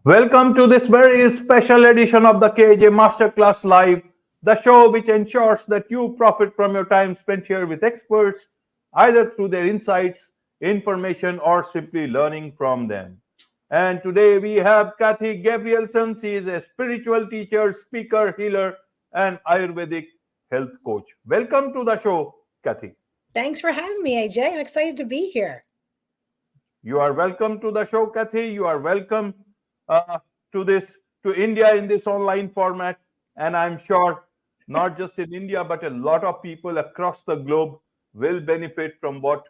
Welcome to this very special edition of the KAJ Masterclass Live, the show which ensures that you profit from your time spent here with experts, either through their insights, information, or simply learning from them. And today we have Cathy Gabrielsen. She is a spiritual teacher, speaker, healer, and Ayurvedic health coach. Welcome to the show, Cathy. Thanks for having me, AJ. I'm excited to be here. You are welcome to the show, Cathy. You are welcome to India in this online format, and I'm sure not just in India but a lot of people across the globe will benefit from what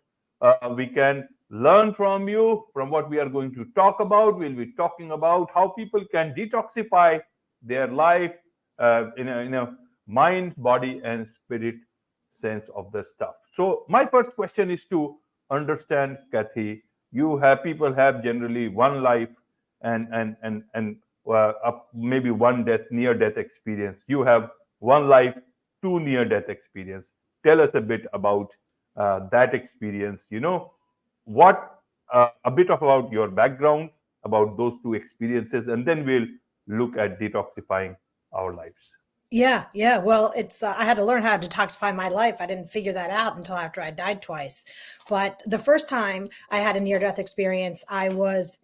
we can learn from you, from what we are going to talk about. We'll be talking about how people can detoxify their life in a mind, body, and spirit sense of the stuff. So my first question is to understand, Cathy. People have generally one life and maybe one near death experience. You have one life, two near death experience. Tell us a bit about that experience. A bit about your background, about those two experiences, and then we'll look at detoxifying our lives. Yeah. Well, I had to learn how to detoxify my life. I didn't figure that out until after I died twice. But the first time I had a near-death experience, I was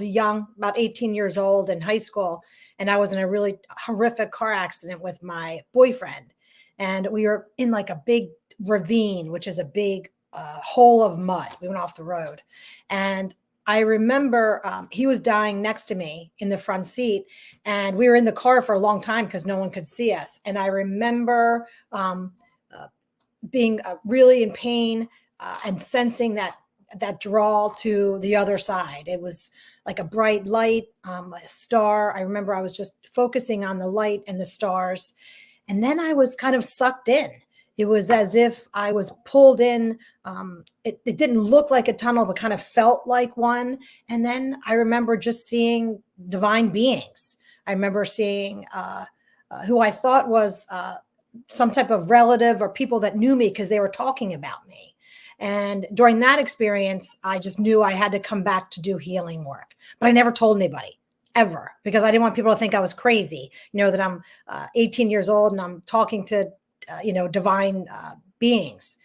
young, about 18 years old in high school, and I was in a really horrific car accident with my boyfriend. And we were in like a big ravine, which is a big hole of mud. We went off the road. And I remember he was dying next to me in the front seat, and we were in the car for a long time because no one could see us. And I remember being really in pain and sensing that draw to the other side. It was like a bright light, a star. I remember I was just focusing on the light and the stars, and then I was kind of sucked in. It was as if I was pulled in. It didn't look like a tunnel, but kind of felt like one. And then I remember just seeing divine beings. I remember seeing who I thought was some type of relative or people that knew me because they were talking about me. And during that experience, I just knew I had to come back to do healing work. But I never told anybody, ever, because I didn't want people to think I was crazy, that I'm 18 years old and I'm talking to divine beings.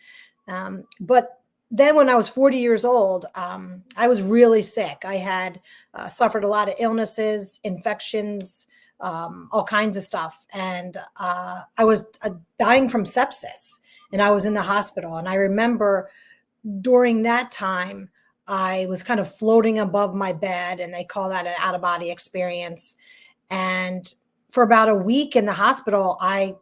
But then when I was 40 years old, I was really sick. I had suffered a lot of illnesses, infections, all kinds of stuff. And I was dying from sepsis, and I was in the hospital. And I remember during that time, I was kind of floating above my bed, and they call that an out-of-body experience. And for about a week in the hospital, I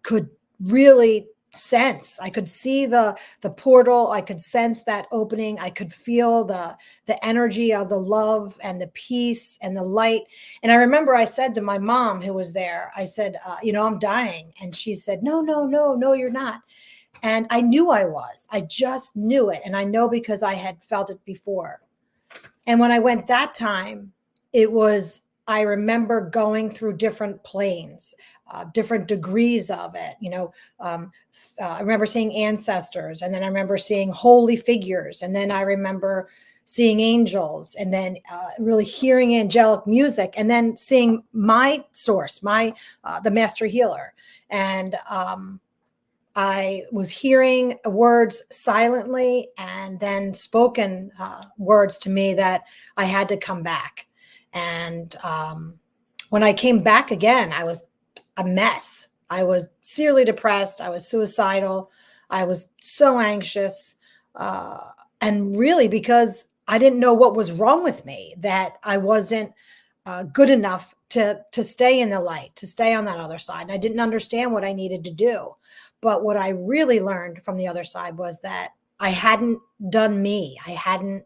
could really sense, I could see the portal. I could sense that opening. I could feel the energy of the love and the peace and the light. And I remember I said to my mom, who was there, I said, I'm dying. And she said, no, you're not. And I knew I was. I just knew it. And I know because I had felt it before. And when I went that time, I remember going through different planes, different degrees of it. I remember seeing ancestors, and then I remember seeing holy figures, and then I remember seeing angels, and then really hearing angelic music, and then seeing my source, the master healer. And I was hearing words silently, and then spoken words to me that I had to come back. And when I came back again, I was a mess. I was seriously depressed. I was suicidal. I was so anxious. And really because I didn't know what was wrong with me, that I wasn't good enough to stay in the light, to stay on that other side. And I didn't understand what I needed to do. But what I really learned from the other side was that I hadn't done me. I hadn't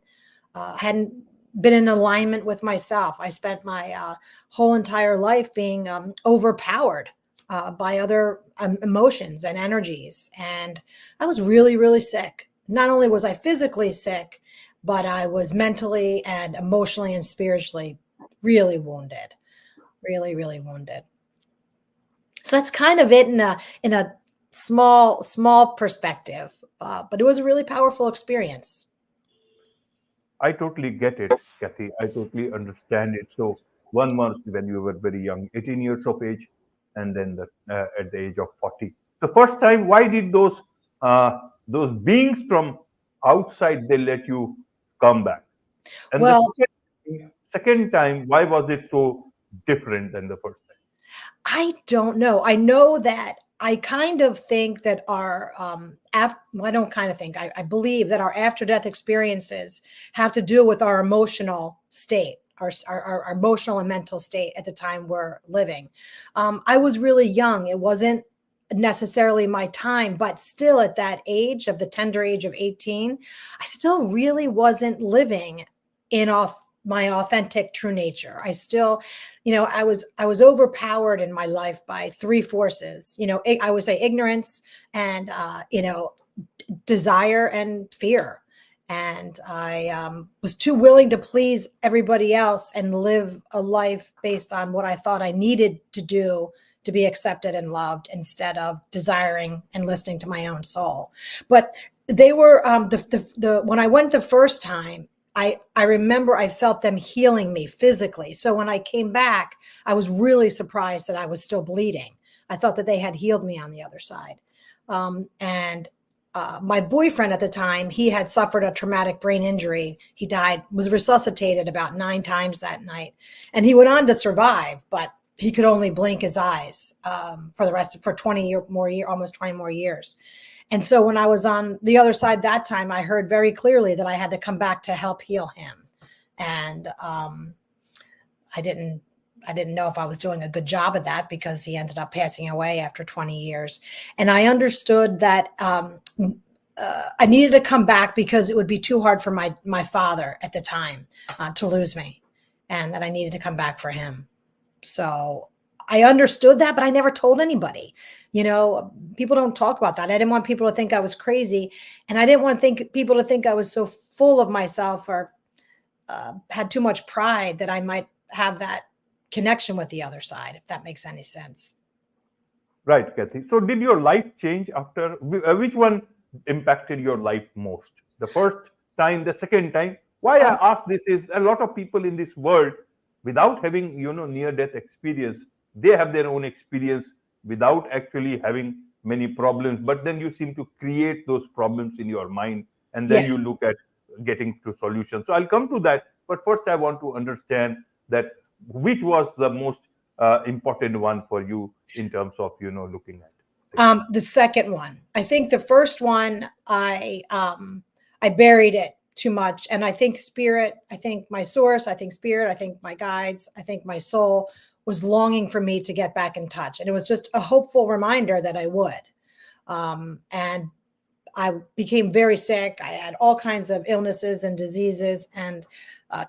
been in alignment with myself. I spent my whole entire life being overpowered by other emotions and energies. And I was really, really sick. Not only was I physically sick, but I was mentally and emotionally and spiritually really wounded, really, really wounded. So that's kind of it in a small perspective, but it was a really powerful experience. I totally get it, Kathy. I totally understand it. So 1 month when you were very young, 18 years of age, and then at the age of 40. The first time, why did those beings from outside they let you come back? And the Well, second time, why was it so different than the first time? I don't know. I know that I kind of think that our well, I don't kind of think. I believe that our after death experiences have to do with our emotional state, our emotional and mental state at the time we're living. I was really young. It wasn't necessarily my time, but still at that age of the tender age of 18, I still really wasn't living in my authentic true nature. I still, I was overpowered in my life by three forces. I would say ignorance and desire and fear. And I was too willing to please everybody else and live a life based on what I thought I needed to do to be accepted and loved, instead of desiring and listening to my own soul. But they were the when I went the first time, I remember I felt them healing me physically. So when I came back, I was really surprised that I was still bleeding. I thought that they had healed me on the other side. And my boyfriend at the time, he had suffered a traumatic brain injury. He died, was resuscitated about 9 times that night. And he went on to survive, but he could only blink his eyes for 20 more years, almost 20 more years. And so when I was on the other side that time, I heard very clearly that I had to come back to help heal him. And I didn't know if I was doing a good job at that, because he ended up passing away after 20 years. And I understood that I needed to come back because it would be too hard for my father at the time to lose me, and that I needed to come back for him. So I understood that, but I never told anybody. People don't talk about that. I didn't want people to think I was crazy, and I didn't want people to think I was so full of myself or had too much pride that I might have that connection with the other side, if that makes any sense. Right, Kathy. So, did your life change after? Which one impacted your life most? The first time, the second time? Why I Um, ask this is a lot of people in this world, without having near death experience, they have their own experience without actually having many problems. But then you seem to create those problems in your mind, and then you yes. look at getting to solutions. So I'll come to that. But first, I want to understand that which was the most important one for you in terms of looking at things. The second one. I think the first one, I buried it too much. And I think spirit, I think my source, I think spirit, I think my guides, I think my soul was longing for me to get back in touch. And it was just a hopeful reminder that I would. And I became very sick. I had all kinds of illnesses and diseases and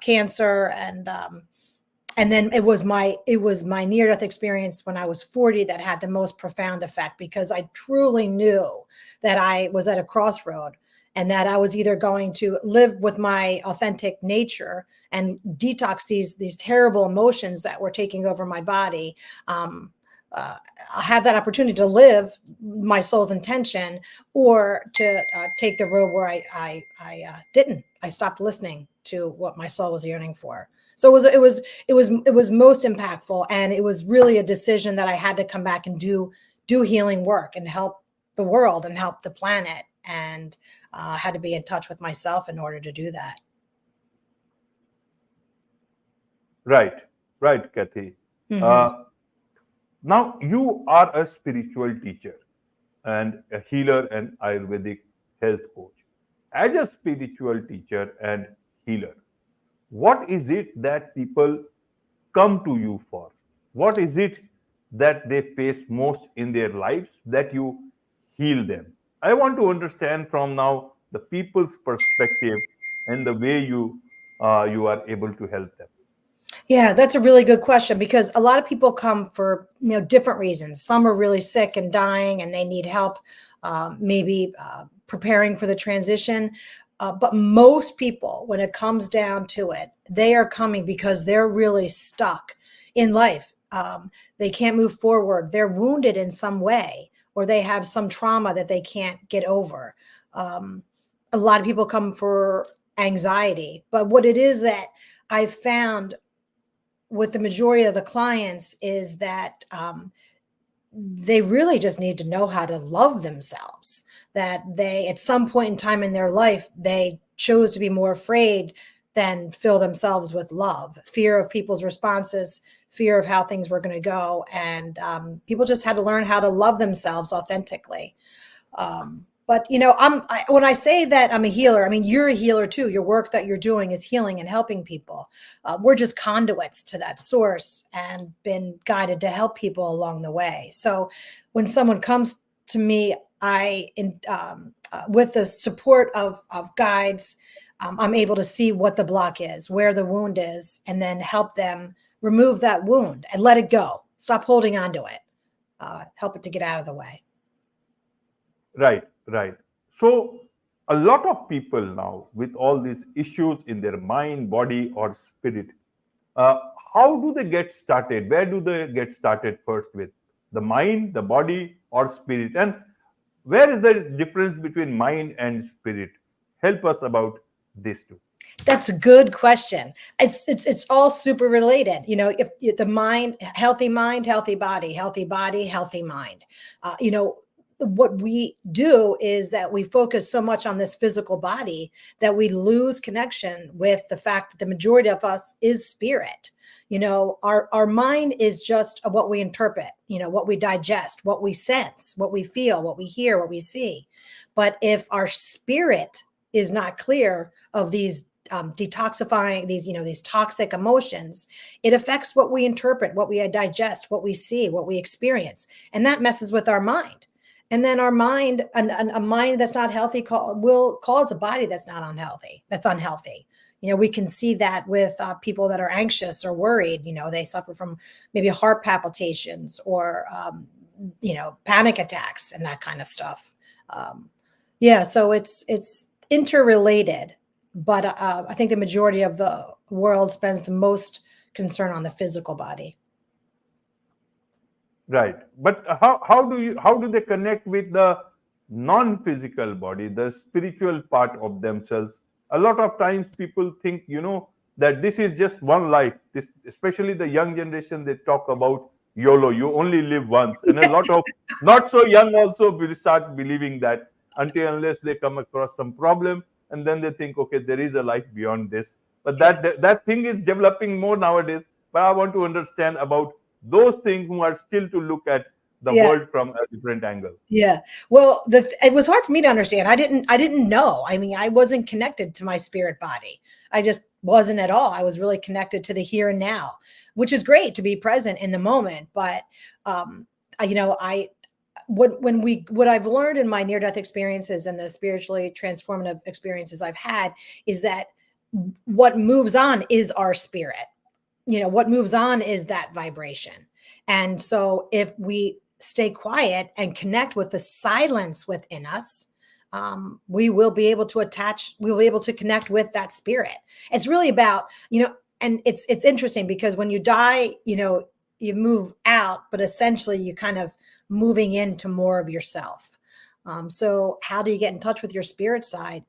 cancer, and then it was my near death experience when I was 40 that had the most profound effect, because I truly knew that I was at a crossroad, and that I was either going to live with my authentic nature and detox these terrible emotions that were taking over my body. I have that opportunity to live my soul's intention, or to take the road where I didn't. I stopped listening to what my soul was yearning for. So it was most impactful, and it was really a decision that I had to come back and do healing work and help the world and help the planet, and had to be in touch with myself in order to do that. Right, right, Kathy. Mm-hmm. Now you are a spiritual teacher and a healer and Ayurvedic health coach. As a spiritual teacher and healer, what is it that people come to you for? What is it that they face most in their lives that you heal them? I want to understand from now the people's perspective and the way you are able to help them. Yeah, that's a really good question, because a lot of people come for different reasons. Some are really sick and dying, and they need help, maybe preparing for the transition. But most people, when it comes down to it, they are coming because they're really stuck in life. They can't move forward. They're wounded in some way, or they have some trauma that they can't get over. A lot of people come for anxiety. But what it is that I've found with the majority of the clients is that they really just need to know how to love themselves, that they, at some point in time in their life, they chose to be more afraid than fill themselves with love, fear of people's responses, fear of how things were going to go. And people just had to learn how to love themselves authentically. But when I say that I'm a healer, I mean, you're a healer too. Your work that you're doing is healing and helping people. We're just conduits to that source and been guided to help people along the way. So when someone comes to me, with the support of guides, I'm able to see what the block is, where the wound is, and then help them remove that wound and let it go. Stop holding on to it. Help it to get out of the way. Right, right. So, a lot of people now with all these issues in their mind, body, or spirit, how do they get started? Where do they get started first with? The mind, the body, or spirit? And where is the difference between mind and spirit? Help us about these two. That's a good question. It's all super related. If the mind, healthy body, healthy body, healthy mind. What we do is that we focus so much on this physical body that we lose connection with the fact that the majority of us is spirit. Our mind is just what we interpret, what we digest, what we sense, what we feel, what we hear, what we see. But if our spirit is not clear of these detoxifying, these toxic emotions, it affects what we interpret, what we digest, what we see, what we experience. And that messes with our mind. And then our mind, a mind that's not healthy will cause a body that's unhealthy. We can see that with people that are anxious or worried. They suffer from maybe heart palpitations or, panic attacks and that kind of stuff. So it's interrelated, but I think the majority of the world spends the most concern on the physical body. Right. But how do they connect with the non-physical body, the spiritual part of themselves? A lot of times people think, that this is just one life. This, especially the young generation, they talk about YOLO, you only live once. And a lot of not so young also will start believing that until unless they come across some problem. And then they think, okay, there is a life beyond this. But that thing is developing more nowadays. But I want to understand about those things who are still to look at the world from a different angle. Yeah. Well, it was hard for me to understand. I didn't know. I mean, I wasn't connected to my spirit body. I just wasn't at all. I was really connected to the here and now, which is great to be present in the moment. But, what I've learned in my near-death experiences and the spiritually transformative experiences I've had is that what moves on is our spirit. What moves on is that vibration. And so if we stay quiet and connect with the silence within us, we will be able to connect with that spirit. It's really about, and it's interesting because when you die, you move out, but essentially you kind of moving into more of yourself. So how do you get in touch with your spirit side?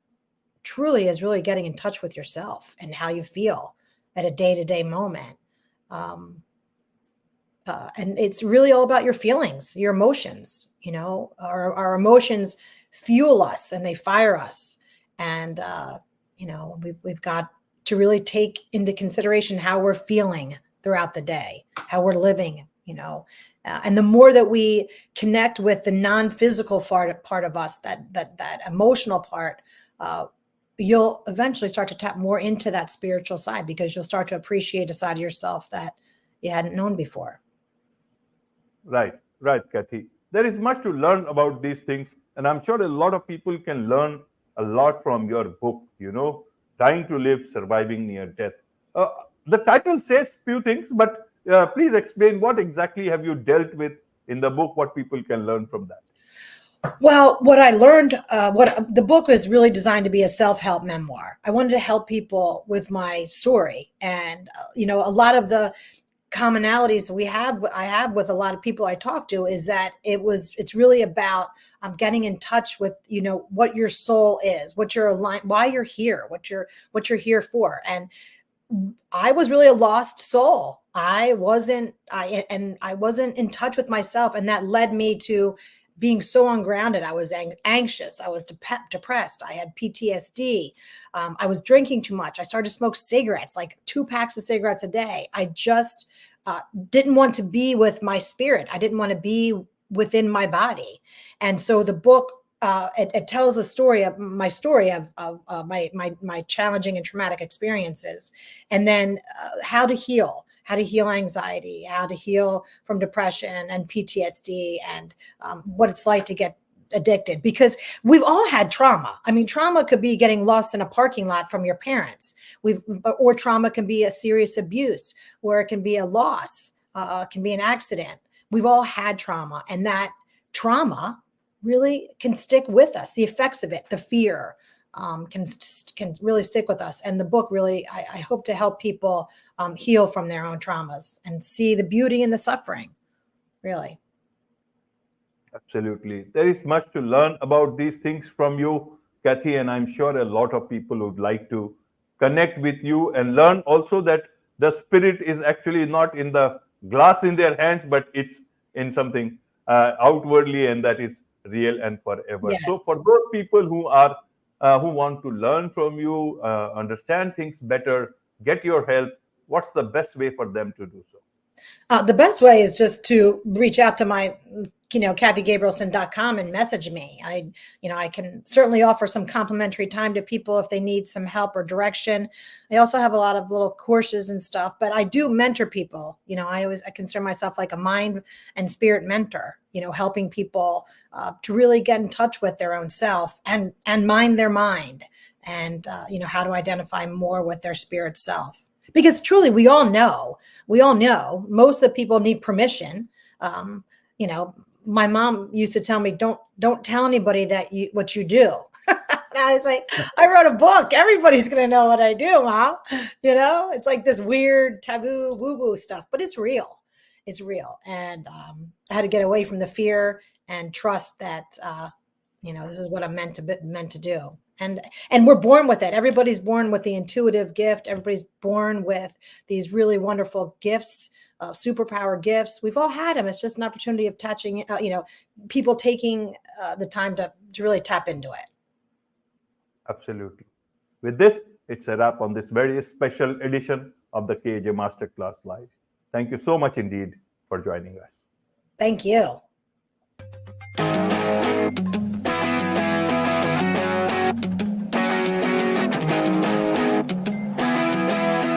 Truly is really getting in touch with yourself and how you feel at a day-to-day moment. And it's really all about your feelings, your emotions. Our emotions fuel us and they fire us. And, we've got to really take into consideration how we're feeling throughout the day, how we're living, and the more that we connect with the non-physical part of us, that emotional part, you'll eventually start to tap more into that spiritual side because you'll start to appreciate a side of yourself that you hadn't known before. Right, Cathy. There is much to learn about these things, and I'm sure a lot of people can learn a lot from your book, Trying to Live, Surviving Near Death. The title says few things, but please explain what exactly have you dealt with in the book, what people can learn from that. Well, what I learned, what the book was really designed to be a self-help memoir. I wanted to help people with my story. And, a lot of the commonalities I have with a lot of people I talk to is that it's really about getting in touch with, what your soul is, what you're aligned, why you're here, what you're here for. And I was really a lost soul. I wasn't in touch with myself. And that led me to being so ungrounded. I was anxious. I was depressed. I had PTSD. I was drinking too much. I started to smoke cigarettes, like 2 packs of cigarettes a day. I just didn't want to be with my spirit. I didn't want to be within my body. And so the book, it tells a story of my my challenging and traumatic experiences, and then how to heal anxiety, how to heal from depression and PTSD, and what it's like to get addicted, because we've all had trauma. I mean, trauma could be getting lost in a parking lot from your parents. Or trauma can be a serious abuse, or it can be a loss, can be an accident. We've all had trauma, and that trauma really can stick with us. The effects of it, the fear, can really stick with us. And the book really, I hope to help people heal from their own traumas and see the beauty in the suffering, really. Absolutely. There is much to learn about these things from you, Cathy, and I'm sure a lot of people would like to connect with you and learn also that the spirit is actually not in the glass in their hands, but it's in something outwardly, and that is real and forever. Yes. So for those people who are who want to learn from you, understand things better, get your help, what's the best way for them to do so? The best way is just to reach out to my, KathyGabrielsen.com and message me. I can certainly offer some complimentary time to people if they need some help or direction. I also have a lot of little courses and stuff, but I do mentor people. I consider myself like a mind and spirit mentor, helping people to really get in touch with their own self and mind their mind, and, how to identify more with their spirit self. Because truly, we all know most of the people need permission. My mom used to tell me, don't tell anybody what you do. And I was like, I wrote a book. Everybody's going to know what I do, Mom. It's like this weird taboo woo-woo stuff, but it's real. It's real. And I had to get away from the fear and trust that, this is what I'm meant to do. And we're born with it. Everybody's born with the intuitive gift. Everybody's born with these really wonderful gifts, superpower gifts. We've all had them. It's just an opportunity of touching, people taking the time to really tap into it. Absolutely. With this, it's a wrap on this very special edition of the KAJ Masterclass Live. Thank you so much indeed for joining us. Thank you.